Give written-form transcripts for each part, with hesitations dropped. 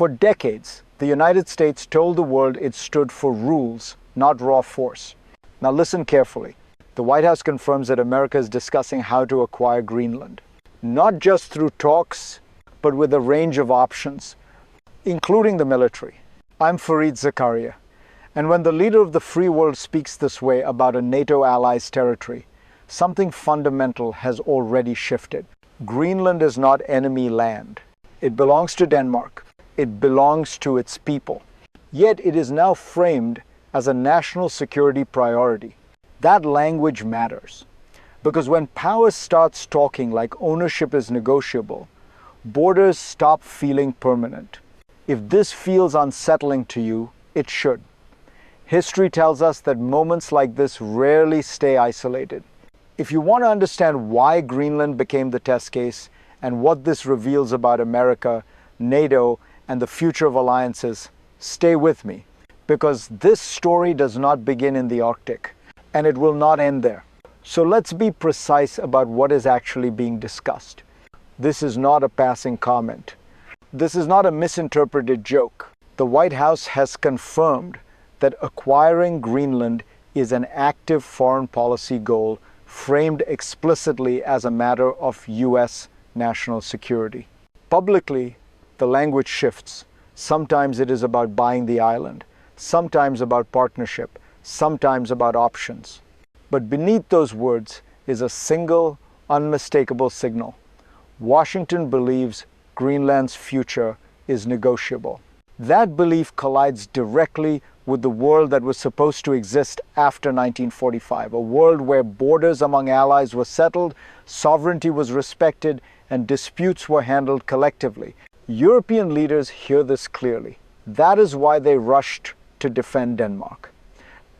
For decades, the United States told the world it stood for rules, not raw force. Now listen carefully. The White House confirms that America is discussing how to acquire Greenland, not just through talks, but with a range of options, including the military. I'm Fareed Zakaria, and when the leader of the free world speaks this way about a NATO ally's territory, something fundamental has already shifted. Greenland is not enemy land. It belongs to Denmark. It belongs to its people. Yet it is now framed as a national security priority. That language matters, because when power starts talking like ownership is negotiable, borders stop feeling permanent. If this feels unsettling to you, it should. History tells us that moments like this rarely stay isolated. If you want to understand why Greenland became the test case and what this reveals about America, NATO, and the future of alliances, stay with me, because this story does not begin in the Arctic, and it will not end there. So let's be precise about what is actually being discussed. This is not a passing comment. This is not a misinterpreted joke. The White House has confirmed that acquiring Greenland is an active foreign policy goal framed explicitly as a matter of U.S. national security. Publicly, the language shifts. Sometimes it is about buying the island, sometimes about partnership, sometimes about options. But beneath those words is a single, unmistakable signal. Washington believes Greenland's future is negotiable. That belief collides directly with the world that was supposed to exist after 1945, a world where borders among allies were settled, sovereignty was respected, and disputes were handled collectively. European leaders hear this clearly. That is why they rushed to defend Denmark.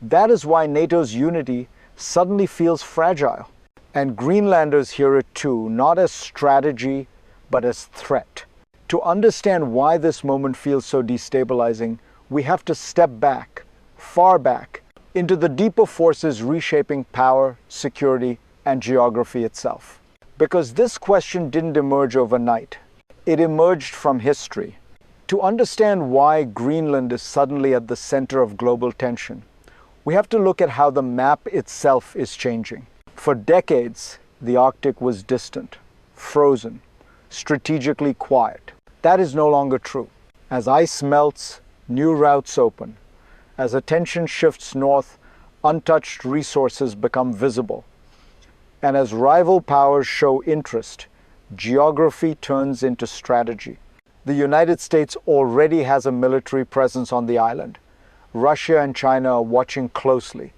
That is why NATO's unity suddenly feels fragile. And Greenlanders hear it too, not as strategy, but as threat. To understand why this moment feels so destabilizing, we have to step back, far back, into the deeper forces reshaping power, security, and geography itself. Because this question didn't emerge overnight. It emerged from history. To understand why Greenland is suddenly at the center of global tension, we have to look at how the map itself is changing. For decades, the Arctic was distant, frozen, strategically quiet. That is no longer true. As ice melts, new routes open. As attention shifts north, untouched resources become visible. And as rival powers show interest, geography turns into strategy. The United States already has a military presence on the island. Russia and China are watching closely.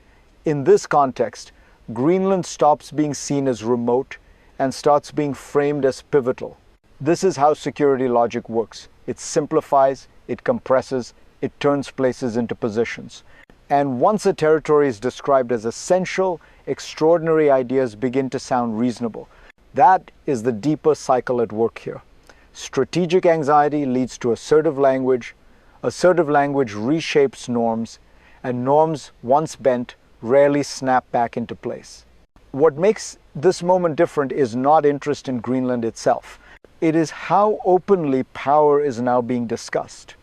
In this context, Greenland stops being seen as remote and starts being framed as pivotal. This is how security logic works. It simplifies, it compresses, it turns places into positions. And once a territory is described as essential, extraordinary ideas begin to sound reasonable. That is the deeper cycle at work here. Strategic anxiety leads to assertive language reshapes norms, and norms once bent rarely snap back into place. What makes this moment different is not interest in Greenland itself. It is how openly power is now being discussed.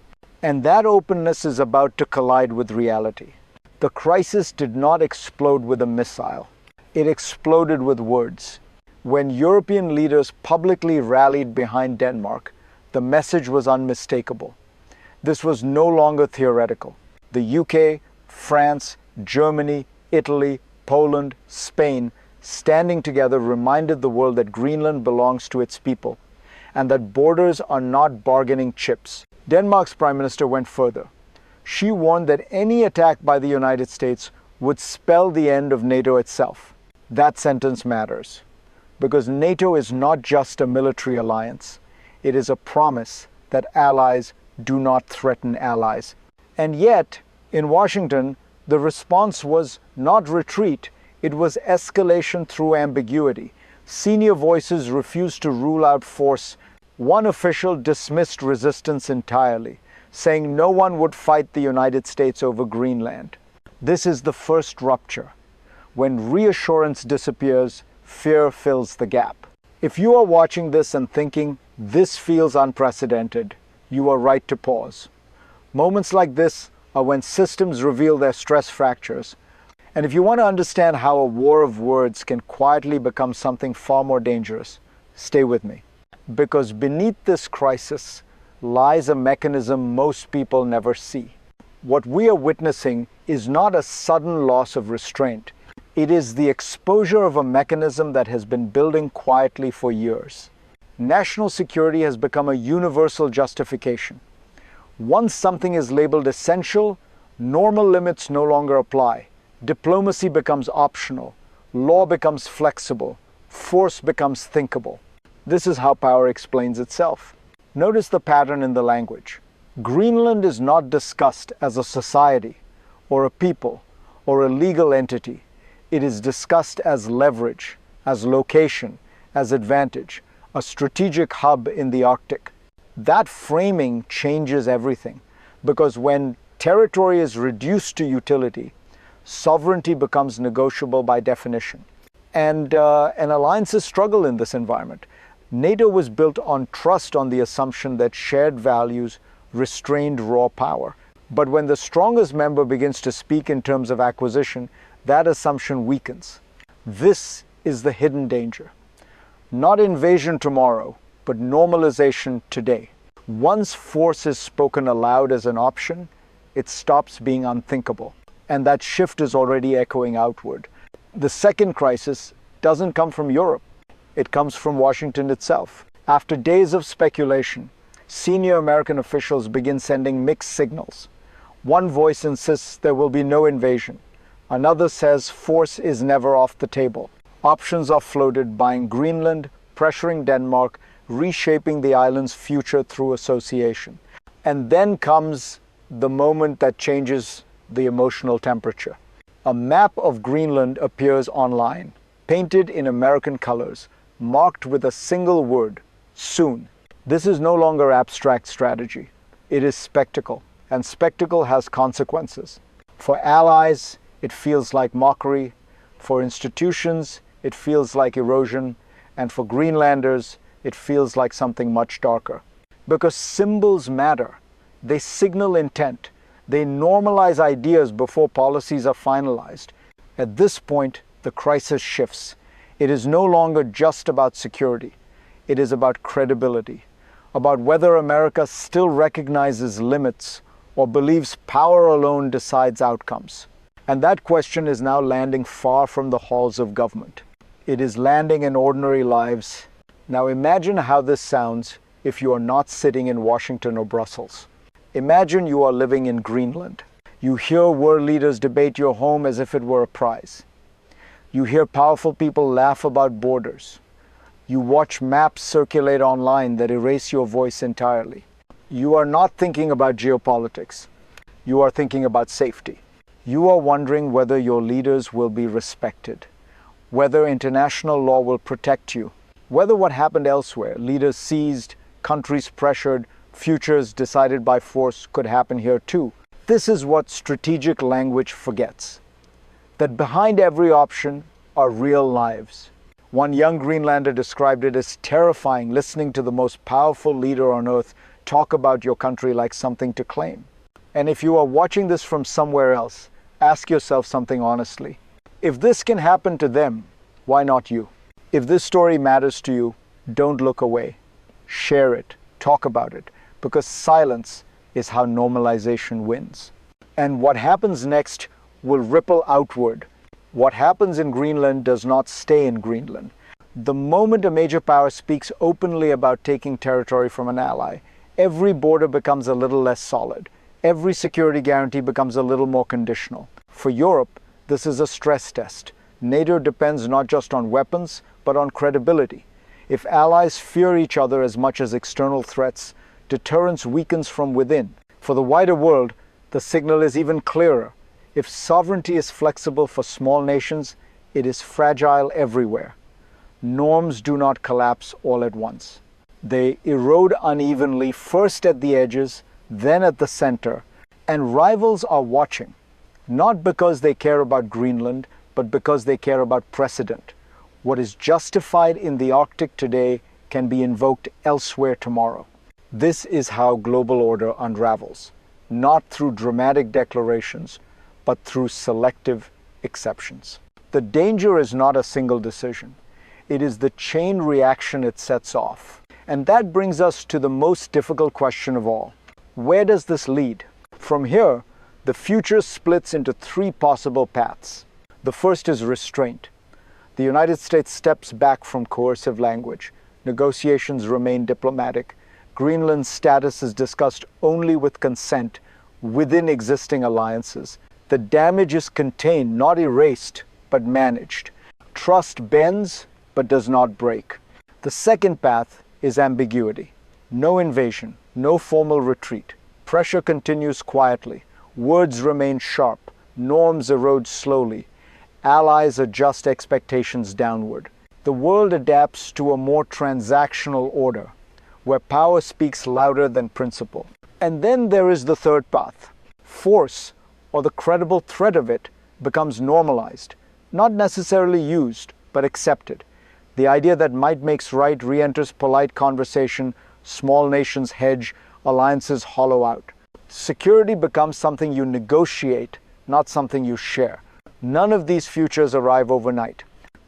And that openness is about to collide with reality. The crisis did not explode with a missile. It exploded with words. When European leaders publicly rallied behind Denmark, the message was unmistakable. This was no longer theoretical. The UK, France, Germany, Italy, Poland, Spain, standing together reminded the world that Greenland belongs to its people, and that borders are not bargaining chips. Denmark's Prime Minister went further. She warned that any attack by the United States would spell the end of NATO itself. That sentence matters, because NATO is not just a military alliance. It is a promise that allies do not threaten allies. And yet, in Washington, the response was not retreat, it was escalation through ambiguity. Senior voices refused to rule out force. One official dismissed resistance entirely, saying no one would fight the United States over Greenland. This is the first rupture. When reassurance disappears, fear fills the gap. If you are watching this and thinking, this feels unprecedented, you are right to pause. Moments like this are when systems reveal their stress fractures. And if you want to understand how a war of words can quietly become something far more dangerous, stay with me. Because beneath this crisis lies a mechanism most people never see. What we are witnessing is not a sudden loss of restraint. It is the exposure of a mechanism that has been building quietly for years. National security has become a universal justification. Once something is labeled essential, normal limits no longer apply. Diplomacy becomes optional. Law becomes flexible. Force becomes thinkable. This is how power explains itself. Notice the pattern in the language. Greenland is not discussed as a society, or a people, or a legal entity. It is discussed as leverage, as location, as advantage, a strategic hub in the Arctic. That framing changes everything, because when territory is reduced to utility, sovereignty becomes negotiable by definition. And alliances struggle in this environment. NATO was built on trust, on the assumption that shared values restrained raw power. But when the strongest member begins to speak in terms of acquisition, that assumption weakens. This is the hidden danger. Not invasion tomorrow, but normalization today. Once force is spoken aloud as an option, it stops being unthinkable. And that shift is already echoing outward. The second crisis doesn't come from Europe. It comes from Washington itself. After days of speculation, senior American officials begin sending mixed signals. One voice insists there will be no invasion. Another says force is never off the table. Options are floated: buying Greenland, pressuring Denmark, reshaping the island's future through association. And then comes the moment that changes the emotional temperature. A map of Greenland appears online, painted in American colors, marked with a single word: soon. This is no longer abstract strategy. It is spectacle, and spectacle has consequences. For allies, it feels like mockery. For institutions, it feels like erosion. And for Greenlanders, it feels like something much darker. Because symbols matter. They signal intent. They normalize ideas before policies are finalized. At this point, the crisis shifts. It is no longer just about security. It is about credibility, about whether America still recognizes limits or believes power alone decides outcomes. And that question is now landing far from the halls of government. It is landing in ordinary lives. Now imagine how this sounds if you are not sitting in Washington or Brussels. Imagine you are living in Greenland. You hear world leaders debate your home as if it were a prize. You hear powerful people laugh about borders. You watch maps circulate online that erase your voice entirely. You are not thinking about geopolitics. You are thinking about safety. You are wondering whether your leaders will be respected, whether international law will protect you, whether what happened elsewhere, leaders seized, countries pressured, futures decided by force, could happen here too. This is what strategic language forgets. That behind every option are real lives. One young Greenlander described it as terrifying listening to the most powerful leader on earth talk about your country like something to claim. And if you are watching this from somewhere else, ask yourself something honestly. If this can happen to them, why not you? If this story matters to you, don't look away. Share it, talk about it, because silence is how normalization wins. And what happens next will ripple outward. What happens in Greenland does not stay in Greenland. The moment a major power speaks openly about taking territory from an ally, every border becomes a little less solid. Every security guarantee becomes a little more conditional. For Europe, this is a stress test. NATO depends not just on weapons, but on credibility. If allies fear each other as much as external threats, deterrence weakens from within. For the wider world, the signal is even clearer. If sovereignty is flexible for small nations, it is fragile everywhere. Norms do not collapse all at once. They erode unevenly, first at the edges, then at the center, and rivals are watching, not because they care about Greenland, but because they care about precedent. What is justified in the Arctic today can be invoked elsewhere tomorrow. This is how global order unravels, not through dramatic declarations, but through selective exceptions. The danger is not a single decision. It is the chain reaction it sets off. And that brings us to the most difficult question of all. Where does this lead? From here, the future splits into three possible paths. The first is restraint. The United States steps back from coercive language. Negotiations remain diplomatic. Greenland's status is discussed only with consent within existing alliances. The damage is contained, not erased, but managed. Trust bends, but does not break. The second path is ambiguity. No invasion, no formal retreat. Pressure continues quietly. Words remain sharp. Norms erode slowly. Allies adjust expectations downward. The world adapts to a more transactional order, where power speaks louder than principle. And then there is the third path. Force, or the credible threat of it, becomes normalized, not necessarily used, but accepted. The idea that might makes right re-enters polite conversation, small nations hedge, alliances hollow out. Security becomes something you negotiate, not something you share. None of these futures arrive overnight.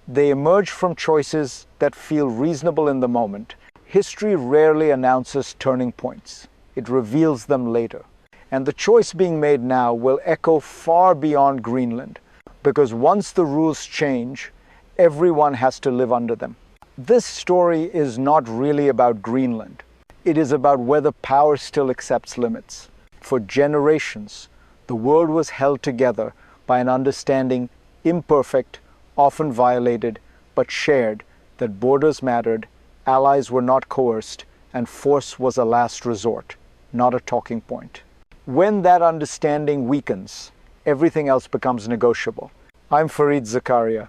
They emerge from choices that feel reasonable in the moment. History rarely announces turning points. It reveals them later. And the choice being made now will echo far beyond Greenland, because once the rules change, everyone has to live under them. This story is not really about Greenland. It is about whether power still accepts limits. For generations, the world was held together by an understanding, imperfect, often violated, but shared, that borders mattered, allies were not coerced, and force was a last resort, not a talking point. When that understanding weakens, everything else becomes negotiable. I'm Fareed Zakaria,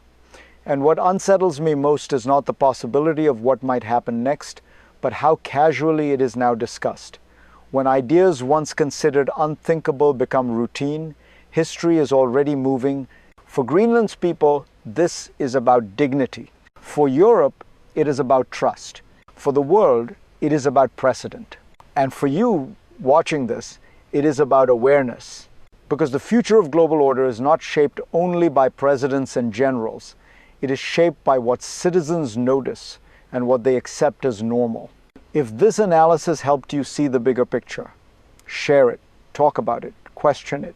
and what unsettles me most is not the possibility of what might happen next, but how casually it is now discussed. When ideas once considered unthinkable become routine, history is already moving. For Greenland's people, this is about dignity. For Europe, it is about trust. For the world, it is about precedent. And for you watching this, it is about awareness. Because the future of global order is not shaped only by presidents and generals. It is shaped by what citizens notice and what they accept as normal. If this analysis helped you see the bigger picture, share it, talk about it, question it.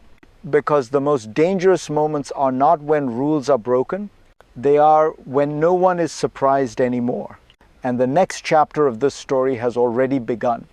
Because the most dangerous moments are not when rules are broken, they are when no one is surprised anymore. And the next chapter of this story has already begun.